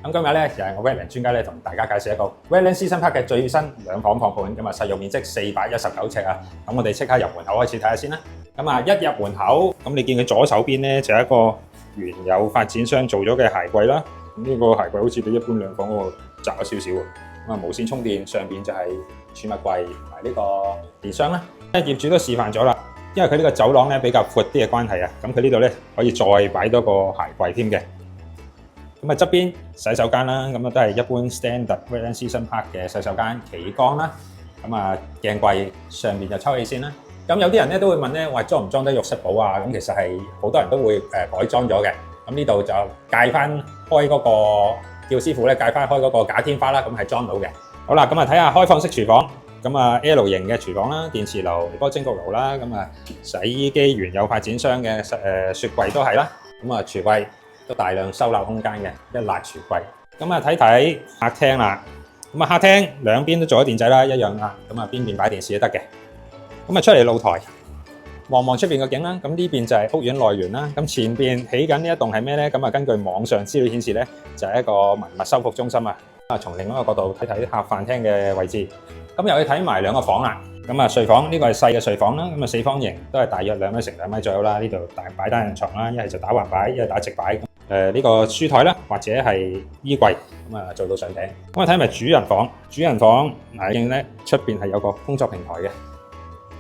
咁今日咧就係我 Wetland 專家咧同大家介紹一個 Wetland Seasons Park 嘅最新兩房放盤，咁啊實用面積419尺啊。咁我哋即刻由門口開始睇下先啦。咁啊一入門口，咁你見佢左手邊咧就係一個原有發展商做咗嘅鞋櫃啦。咁呢個鞋櫃好似比一般兩房嗰個窄咗少少喎。咁啊無線充電，上邊就係儲物櫃同埋呢個電箱啦。業主都示範咗啦，因為佢呢個走廊咧比較闊啲嘅關係啊，咁佢呢度咧可以再擺多個鞋櫃添嘅。咁啊側邊洗手間啦，咁啊都係一般 standard Wetland Seasons Park 嘅洗手間，企缸啦，咁啊鏡櫃上邊就抽氣扇啦。咁有啲人咧都會問咧，話裝唔裝得浴室寶啊？咁其實係好多人都會改裝咗嘅。咁呢度就介翻開嗰個叫師傅咧介翻開嗰個假天花啦，咁係裝到嘅。好啦，咁啊睇下開放式廚房，咁啊 L 型嘅廚房啦，電磁爐、微波蒸焗爐啦，咁啊洗衣機原有發展商嘅雪櫃都係啦，咁啊櫥櫃都大量收納空間嘅一辣櫥櫃。咁啊睇睇客廳啦，咁啊客廳兩邊都做咗電仔啦，一樣啦，咁啊邊邊擺電視都得嘅。咁啊出嚟露台望望出邊個景啦，咁呢邊就係屋苑內園啦。咁前邊起緊呢一棟係咩咧？咁啊根據網上資料顯示咧，就係一個文物修復中心啊。啊從另一個角度睇睇客飯廳嘅位置，咁又去睇埋兩個房啦。咁啊睡房呢個係細嘅睡房啦，咁啊四方形都係大約2米乘2米左右啦。呢度大擺單人床啦，一係就打橫擺，一係打直擺。呢個書台啦，或者係衣櫃，咁啊做到上頂。咁啊睇埋主人房，主人房嗱見咧出邊係有個工作平台嘅。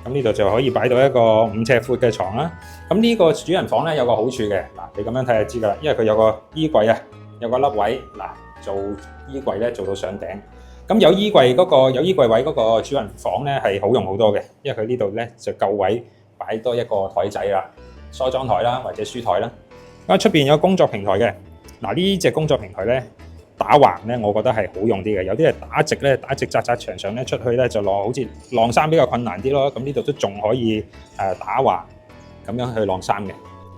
咁呢度就可以擺到一個5尺闊嘅床啦。咁呢個主人房咧有個好處嘅，嗱你咁樣睇就知㗎啦，因為佢有個衣櫃啊，有個凹位，嗱做衣櫃咧做到上頂。咁有衣櫃位嗰個主人房咧係好用好多嘅，因為佢呢度咧就夠位擺多一個台仔啦，梳妝台啦或者書台啦。咁出邊有工作平台嘅，嗱呢隻工作平台咧打橫咧，我覺得係好用啲嘅。有啲係打直咧，打直紮牆上咧出去咧就好似晾衫比較困難啲咯。咁呢度都仲可以打橫咁樣去晾衫嘅，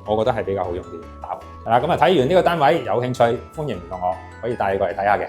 我覺得係比較好用啲打橫。係啦，咁啊睇完呢個單位有興趣，歡迎聯絡我，可以帶你過嚟睇下嘅。